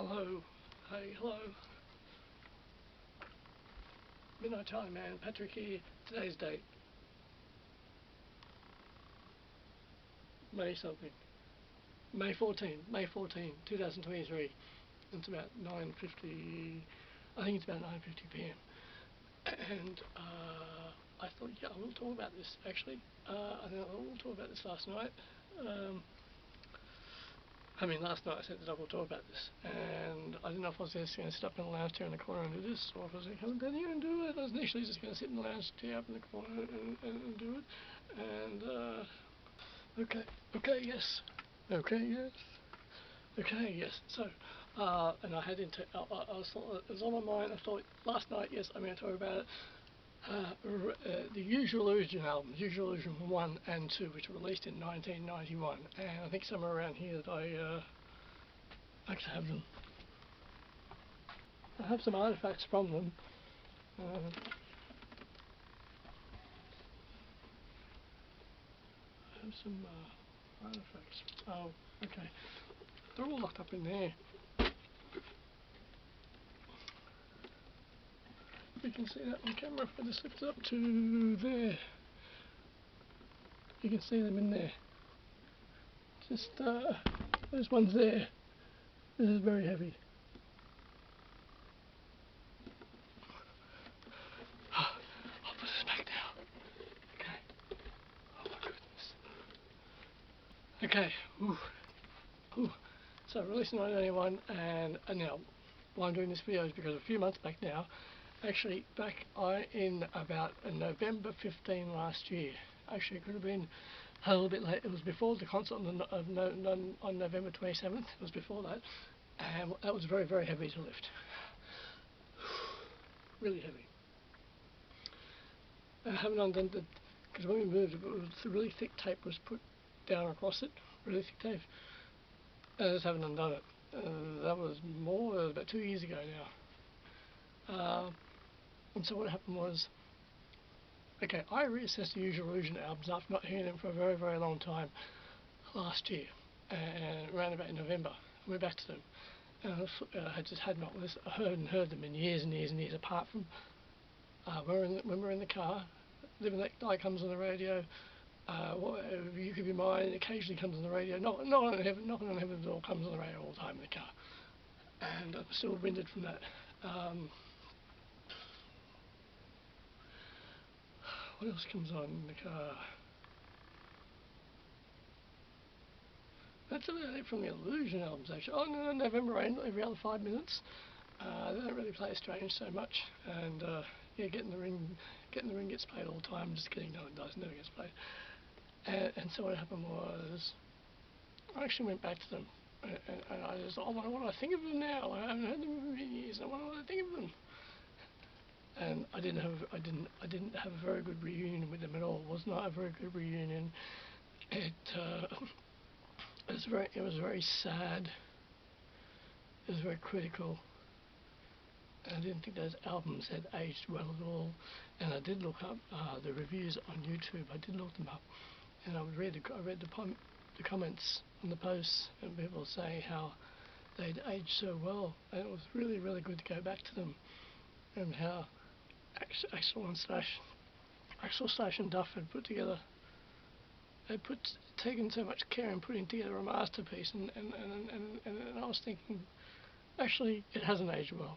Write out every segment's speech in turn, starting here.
Hello. Hey, hello. Midnight Charlie Man, Patrick here. Today's date. May something. May 14, 2023. It's about 9:50, I think it's about 9:50 p.m. And I thought, yeah, I will talk about this actually. I think I will talk about this last night. Last night I said that I will talk about this, and I didn't know if I was just going to sit up in the lounge chair in the corner and do this, or if I was going to come down here and do it. I was initially just going to sit in the lounge chair up in the corner and do it. And okay, yes. So, and I had it was on my mind. I thought last night, yes, I'm going to talk about it. The Use Your Illusion albums, Use Your Illusion 1 and 2, which were released in 1991, and I think somewhere around here that I actually have them. I have some artifacts from them. I have some artifacts. Oh, okay. They're all locked up in there. You can see that on camera if I just lift it up to there. You can see them in there. Just those ones there. This is very heavy. I'll put this back now. Okay. Oh my goodness. Okay. Ooh. So released in 1991, and now why I'm doing this video is because a few months back now, actually back in about November 15 last year. Actually, it could have been a little bit late. It was before the concert on November 27th. It was before that, and that was very, very heavy to lift. Really heavy. I haven't undone it because when we moved, really thick tape was put down across it. Really thick tape. I just haven't undone it. That was about 2 years ago now. And so what happened was, okay, I reassessed the Use Your Illusion albums after not hearing them for a very, very long time last year, and around about in November, I went back to them, and I just had not heard them in years and years and years, apart from when we're in the car, Living That Die comes on the radio, You Could Be Mine occasionally comes on the radio, Knocking on Heaven's Door comes on the radio all the time in the car, and I'm still winded from that. What else comes on in the car? That's about it from the Illusion albums, actually. Oh, no, November Rain, every other 5 minutes. They don't really play Strange so much, and yeah, Get in the Ring gets played all the time. Just kidding, no, it does, never gets played. And so what happened was, I actually went back to them, and I just, oh, what do I think of them now? I haven't heard them in years. What do I think of them? And I didn't have a very good reunion with them at all. It was not a very good reunion. It was very sad. It was very critical. And I didn't think those albums had aged well at all. And I did look up the reviews on YouTube. I did look them up, and I read the comments on the posts, and people say how they'd aged so well, and it was really, really good to go back to them, and how Axl Slash and Duff had put together. They'd taken so much care in putting together a masterpiece, and I was thinking, actually, it hasn't aged well.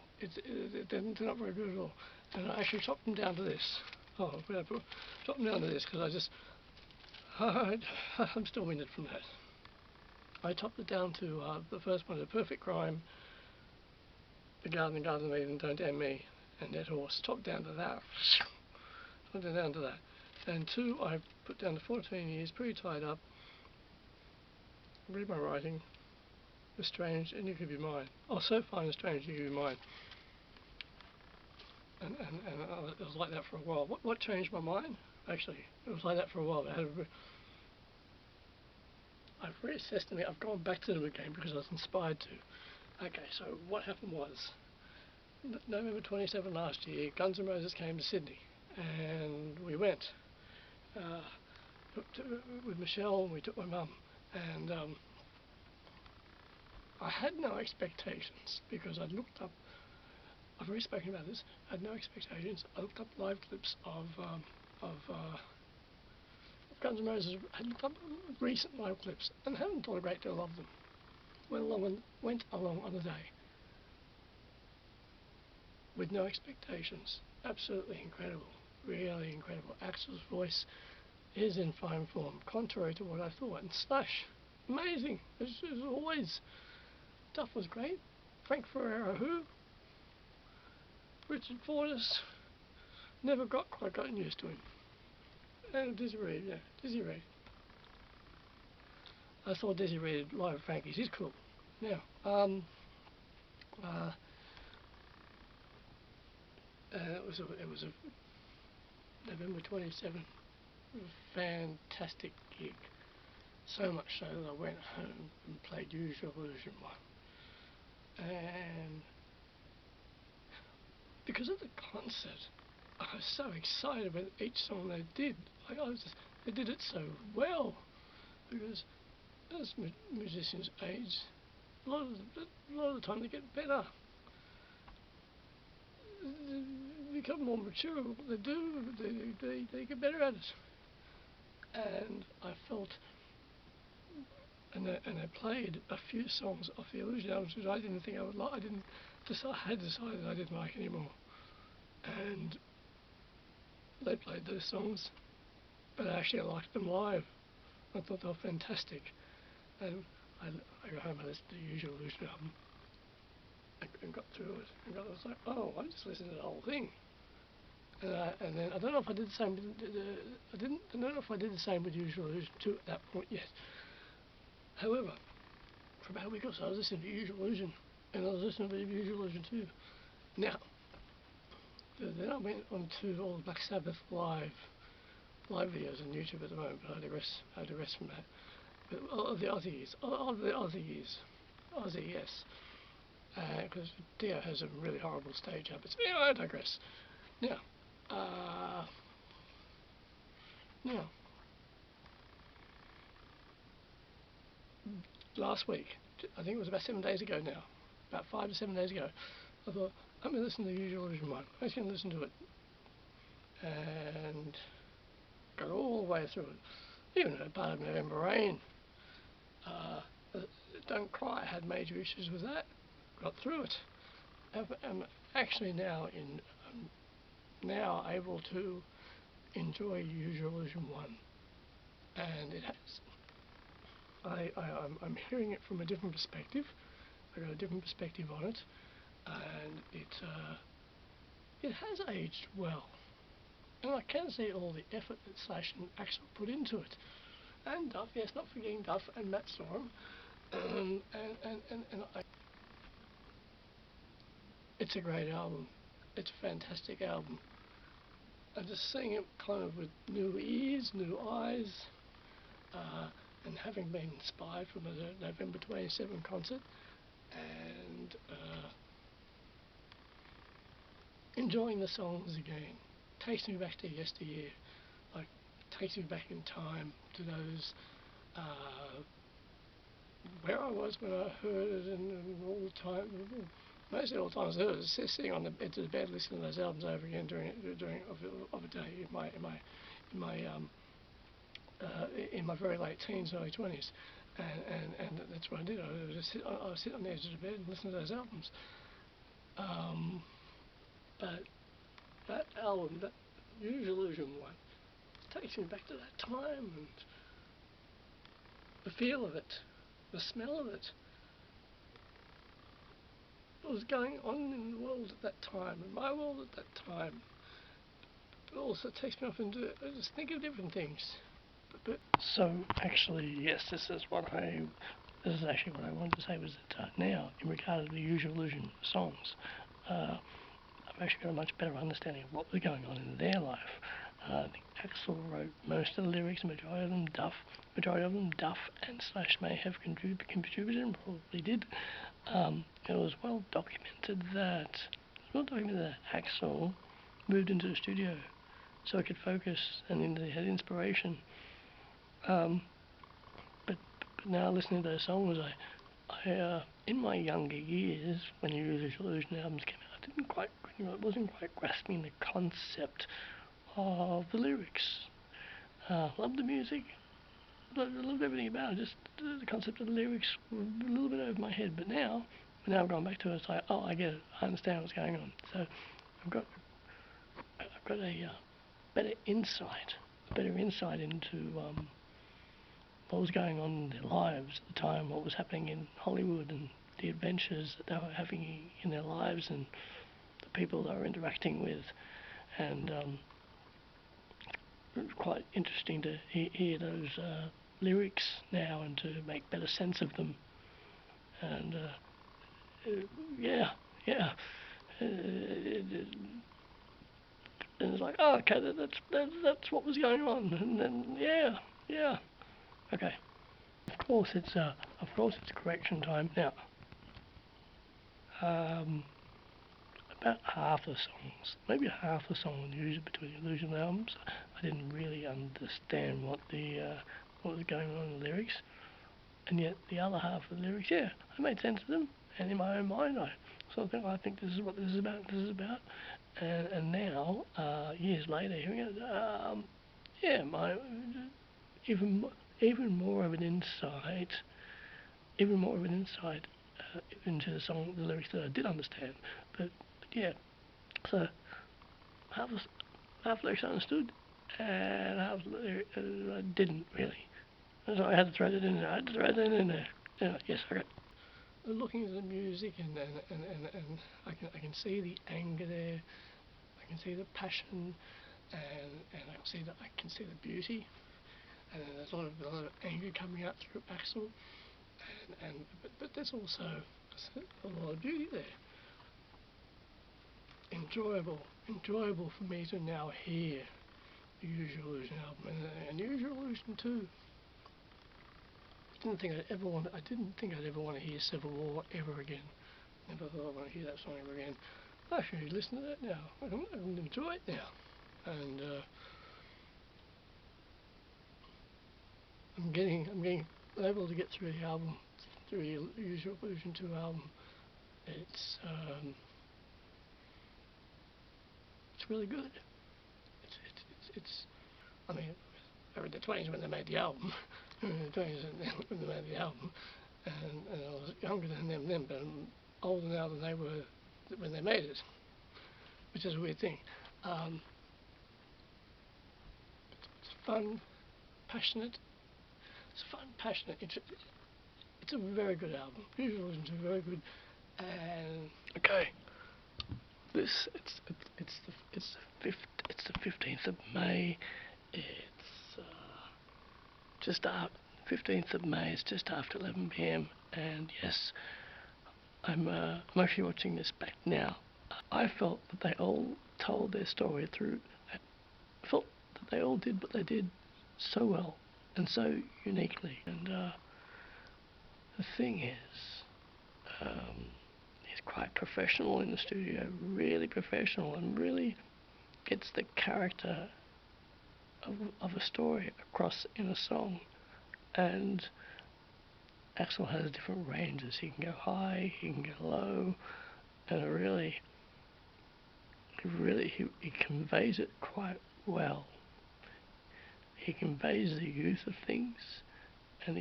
They're not very good at all. And I actually chopped them down to this. Oh, I chopped them down to this because I'm still winded from that. I chopped it down to the first one, The Perfect Crime, The Garden of Eden, Don't Damn Me, and Dead Horse. Chopped down to that. Chopped it down to that. And 2, I put down to 14 years, pretty tied up. Read my writing. Was Strange, and You Could Be Mine. Oh, So Fine and Strange, You Could Be Mine. And it was like that for a while. What changed my mind? Actually, it was like that for a while. I've reassessed them. I've gone back to them again because I was inspired to. Okay, so what happened was, November 27 last year, Guns N' Roses came to Sydney, and we went with Michelle, and we took my mum, and I had no expectations because I'd looked up. I've already spoken about this. I had no expectations. I looked up live clips of Guns N' Roses. I looked up recent live clips and haven't thought a great deal of them. Went along on the day with no expectations. Absolutely incredible. Really incredible. Axl's voice is in fine form, contrary to what I thought. And Slash, amazing, as always. Duff was great. Frank Ferrero, who? Richard Fortas, never quite gotten used to him. And Dizzy Reed, yeah, Dizzy Reed. I saw Dizzy Reed live at Frankie's. He's cool. Now, it was a November 27th. Fantastic gig. So much so that I went home and played Use Your Illusion 1. And because of the concert, I was so excited with each song they did. They did it so well. Because as musicians age, a lot of the time they get better. They become more mature. They do. They get better at it. And I felt, and I played a few songs off the Illusion albums which I didn't think I would like. I had decided I didn't like anymore. And they played those songs, but I liked them live. I thought they were fantastic. And I got home and listened to the Use Your Illusion album and got through it. And I was like, oh, I just listened to the whole thing. And then I don't know if I did the same. I don't know if I did the same with Use Your Illusion 2 at that point yet. However, for about a week or so, I was listening to Use Your Illusion, and I was listening to Use Your Illusion 2. Now, then I went on to all the Black Sabbath live videos on YouTube at the moment, but I digress from that. But of the Aussie years, yes, because Dio has some really horrible stage habits. Anyway, I digress. Now, last week, I think it was about 7 days ago now, about 5 to 7 days ago, I thought, I'm going to listen to the Use Your Illusion 1. I was going to listen to it. And got all the way through it. Even a part of November Rain. Don't Cry, I had major issues with that. Got through it. I'm actually now able to enjoy Use Your Illusion 1. And it has. I'm hearing it from a different perspective. I got a different perspective on it. And it has aged well. And I can see all the effort that Slash and Axl put into it. And Duff, yes, not forgetting Duff and Matt Sorum. It's a great album. It's a fantastic album. And just seeing it kind of with new ears, new eyes, and having been inspired from the November 27 concert, and enjoying the songs again. Takes me back to yesteryear, like takes me back in time to those where I was when I heard it, and all the time, mostly all the times I heard it, sitting on the edge of the bed listening to those albums over again during of a day in my very late teens, early 20s, and that's what I did. I would sit on the edge of the bed and listen to those albums. But that album, that Use Your Illusion 1, takes me back to that time and the feel of it, the smell of it. What was going on in the world at that time, in my world at that time. But also takes me off into just think of different things. So actually, yes, this is actually what I wanted to say, was that now, in regard to the Use Your Illusion songs, I've actually got a much better understanding of what was going on in their life. I think Axl wrote most of the lyrics, majority of them Duff and Slash may have contributed and probably did. It was well documented that Axl moved into the studio so he could focus and he had inspiration. But now listening to those songs, in my younger years, when the Use Your Illusion albums came out, I wasn't quite grasping the concept of the lyrics. Loved the music, loved everything about it, just the concept of the lyrics were a little bit over my head. But now I've gone back to it, it's like, oh, I get it, I understand what's going on. So I've got a better insight into what was going on in their lives at the time, what was happening in Hollywood, and the adventures that they were having in their lives, and the people they were interacting with. And it was quite interesting to hear those lyrics now and to make better sense of them. And yeah. And it's like, oh, okay, that's what was going on. And then yeah, okay. Of course it's correction time now. About half the songs, maybe half the song used between the Illusion albums, I didn't really understand what was going on in the lyrics, and yet the other half of the lyrics, yeah, I made sense of them, and in my own mind, I think this is what this is about, and now, years later, hearing it, yeah, even more of an insight into the song, the lyrics that I did understand. But yeah, so half the lyrics I understood, and half the lyrics I didn't really. So I had to throw that in there. Yeah, yes, okay. Looking at the music and I can see the anger there. I can see the passion, and I can see the beauty. And there's a lot of anger coming out through Axl, but there's also a lot of beauty there. Enjoyable for me to now hear the Use Your Illusion album and Use Your Illusion 2. I didn't think I'd ever want to hear Civil War ever again. Never thought I'd want to hear that song ever again. I actually listen to that now. I can enjoy it now, and I'm getting able to get through the album, through the Use Your Illusion 2 album. It's really good. I mean, they were in their 20s when they made the album. They were in their 20s when they made the album, and I was younger than them then, but I'm older now than they were when they made it, which is a weird thing. It's fun, passionate. It's a very good album. Usually listen to very good. And okay, it's the 15th of May. It's just after 15th of May. It's just after 11 p.m. And yes, I'm actually watching this back now. I felt that they all told their story through. I felt that they all did what they did so well and so uniquely. And the thing is, he's quite professional in the studio, really professional, and really gets the character of a story across in a song. And Axl has different ranges. He can go high, he can go low, and he conveys it quite well. He conveys the youth of things, and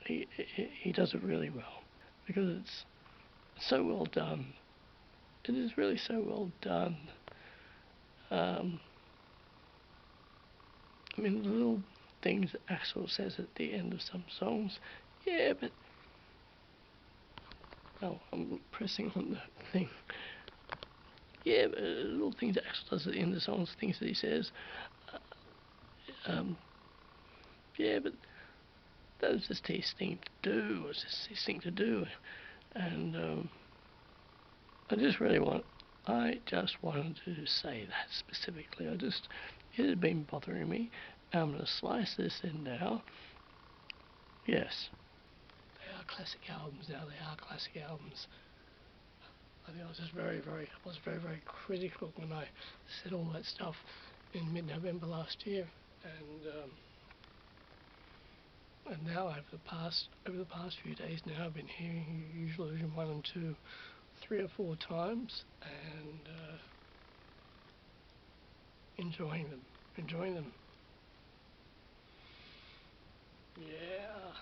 he does it really well, because it's so well done. It is really so well done. I mean, the little things that Axl says at the end of some songs, yeah, but... Oh, I'm pressing on the thing. Yeah, but little things that Axl does at the end of the songs, things that he says, yeah, but that was just his thing to do, and I just wanted to say that specifically. It had been bothering me. I'm going to slice this in now. Yes, they are classic albums now. I think I was very critical when I said all that stuff in mid-November last year, and And now over the past few days now, I've been hearing Use Your Illusion 1 and 2 3 or 4 times, and enjoying them. Yeah.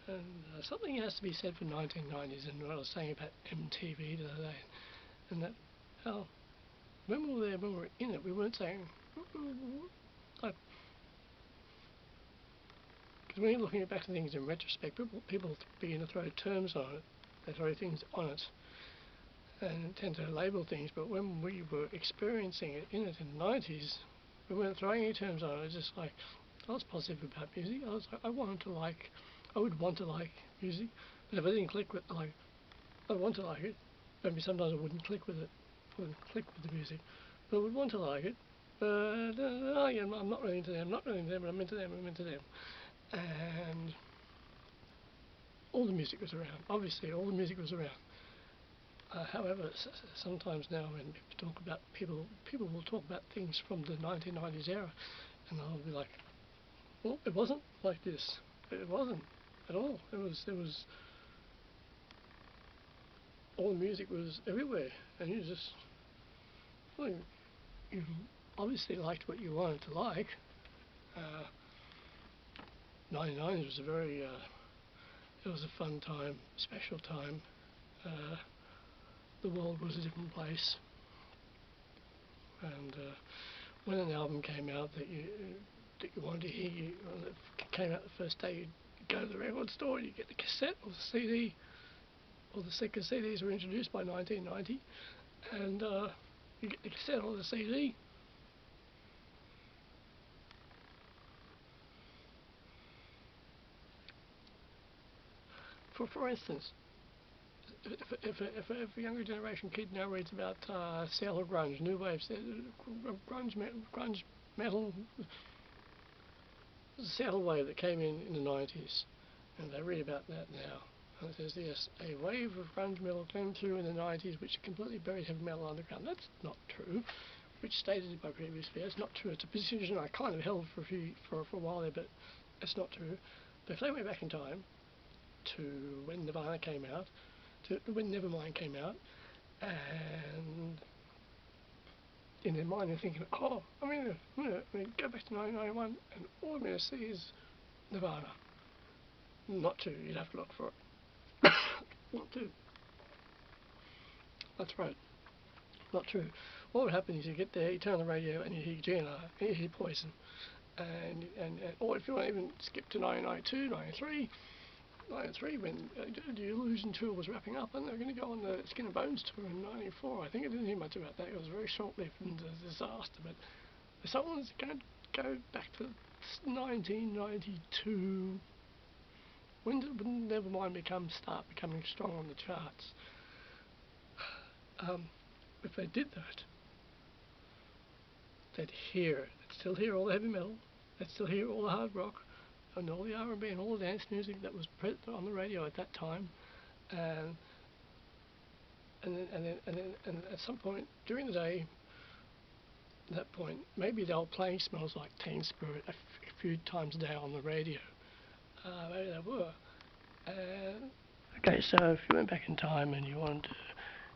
And something has to be said for 1990s, and what I was saying about MTV the other day, and that how when we were there, when we were in it, we weren't saying like, because when you're looking back at things in retrospect, people begin to throw terms on it, they throw things on it, and tend to label things. But when we were experiencing it in the 90s, we weren't throwing any terms on it. It was just like, I was positive about music. I would want to like music, but if I didn't click with, like, I want to like it. Maybe sometimes I wouldn't click with it, wouldn't click with the music, but I would want to like it. But I'm not really into them, but I'm into them. And all the music was around. Obviously, all the music was around. However, sometimes now when people will talk about things from the 1990s era, and I'll be like, well, it wasn't like this. It wasn't at all. It was all the music was everywhere, and you just, well, you obviously liked what you wanted to like. 99 was it was a fun time, special time. The world was a different place, and when an album came out that you wanted to hear, when it came out the first day, you'd go to the record store and you get the cassette or the CD, or the second CDs were introduced by 1990, and you get the cassette or the CD. For instance, if a younger generation kid now reads about Seattle grunge, new wave, grunge metal, the Seattle wave that came in the 90s, and they read about that now. And it says, yes, a wave of grunge metal came through in the 90s which completely buried heavy metal underground. That's not true, which stated by previous fear. It's not true. It's a position I kind of held for a while there, but it's not true. But if they went back in time to when Nirvana came out, to when Nevermind came out, and in their mind they're thinking, oh, I'm going to go back to 1991 and all I'm going to see is Nirvana. Not true, you'd have to look for it. Not true. That's right. Not true. What would happen is you get there, you turn on the radio and you hear GNR, and you hear Poison. Or if you want to even skip to 1992, 93, when the Illusion tour was wrapping up, and they were going to go on the Skin and Bones tour in 94. I think I didn't hear much about that. It was very short-lived and a disaster. But if someone's going to go back to 1992, when did Nevermind start becoming strong on the charts? If they did that, they'd still hear all the heavy metal, they'd still hear all the hard rock, and all the R&B and all the dance music that was present on the radio at that time, and then at some point during the day, at that point, maybe they were playing Smells Like Teen Spirit a few times a day on the radio. Maybe they were. Okay, so if you went back in time and you wanted to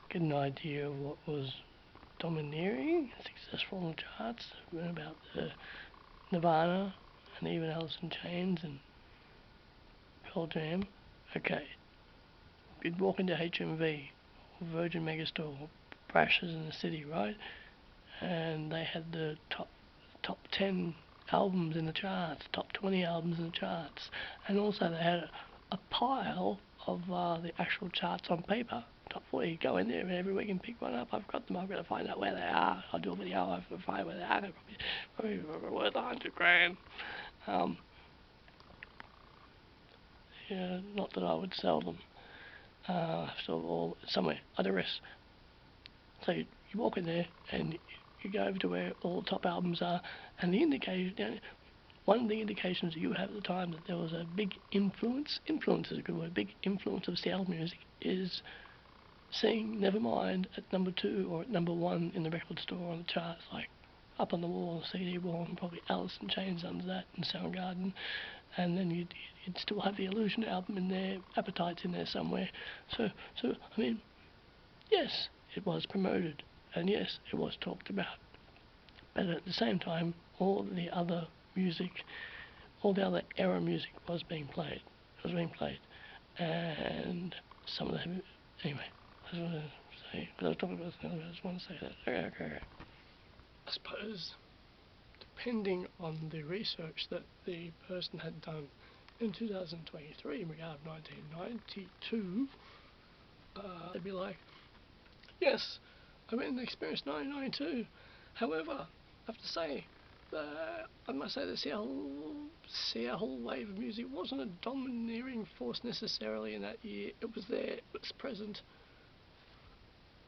get an idea of what was domineering, successful on the charts, about the Nirvana and even Alice in Chains and Pearl Jam. Okay, you'd walk into HMV, or Virgin Megastore, Brash's in the city, right? And they had the top 10 albums in the charts, top 20 albums in the charts, and also they had a pile of the actual charts on paper. Top 40, you go in there and every week and pick one up. I've got them, I've got to find out where they are. I'll do a video, I'll have to find where they are. They're probably worth $100,000. Yeah, not that I would sell them. So all somewhere, I digress. So you walk in there and you go over to where all the top albums are, and one of the indications that you would have at the time that there was a big influence is a good word, big influence of Seattle music, is seeing Nevermind at number 2 or at number 1 in the record store on the charts. Like, up on the wall, CD wall, and probably Alice in Chains under that, and Soundgarden, and then you'd still have the Illusion album in there, Appetite's in there somewhere. So I mean, yes, it was promoted, and yes, it was talked about, but at the same time, all the other music, all the other era music was being played. It was being played, and some of the anyway. I just want to say, because I was talking about something, I just want to say that. Okay. I suppose, depending on the research that the person had done in 2023 in regard to 1992, they'd be like, yes, I went and experienced 1992. However, I have to say, I must say the Seattle wave of music wasn't a domineering force necessarily in that year. It was there, it was present.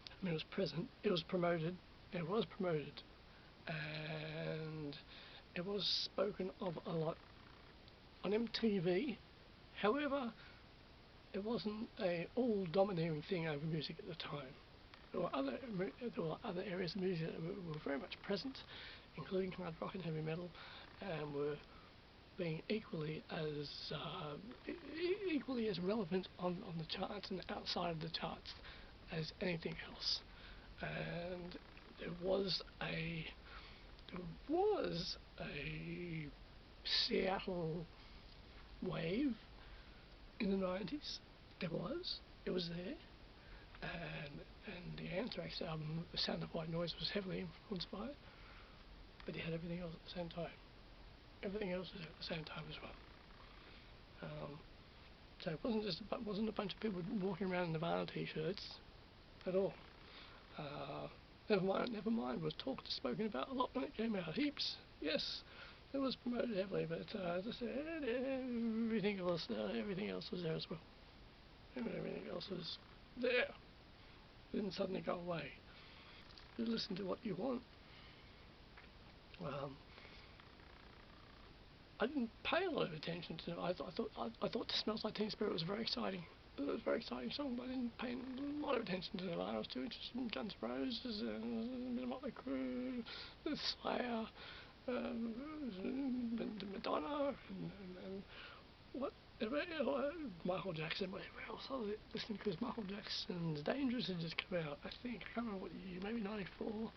I mean, it was present, it was promoted, and it was spoken of a lot on MTV. However, it wasn't a all-domineering thing over music at the time. There were other areas of music that were very much present, including hard rock and heavy metal, and were being equally as relevant on the charts and outside of the charts as anything else. And there was a Seattle wave in the 90s. It was there, and the Anthrax album, The Sound of White Noise, was heavily influenced by it, but he had everything else at the same time. Everything else was at the same time as well. So it wasn't a bunch of people walking around in Nirvana t-shirts at all. Never mind was spoken about a lot when it came out. Heaps, yes, it was promoted heavily, but as I said, everything else was there as well. Everything else was there. It didn't suddenly go away. You listen to what you want. I didn't pay a lot of attention to it. I thought Smells Like Teen Spirit was very exciting. It was a very exciting song, but I didn't pay a lot of attention to it. I was too interested in Guns N' Roses and Motley Crue, Slayer, Madonna, and whatever, Michael Jackson, whatever else I was listening to, because Michael Jackson's Dangerous had just come out, I think. I can't remember what year, maybe 94.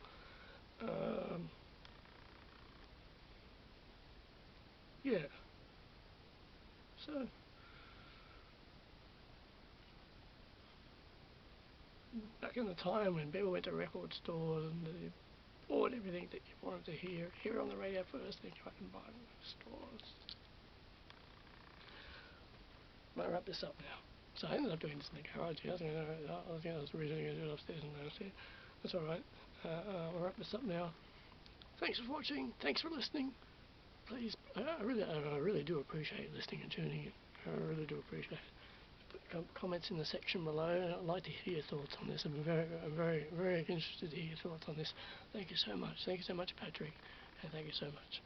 Yeah. So, back in the time when people went to record stores and they bought everything that you wanted to hear it on the radio first, then go out and buy it in the stores. I'm going to wrap this up now. So I ended up doing this in the garage. I think I was originally going to do it upstairs and downstairs. That's alright. I'll wrap this up now. Thanks for watching. Thanks for listening. Please, I really do appreciate listening and tuning in. I really do appreciate it. Put comments in the section below. I'd like to hear your thoughts on this. I'm very interested to hear your thoughts on this. Thank you so much. Thank you so much, Patrick. And thank you so much.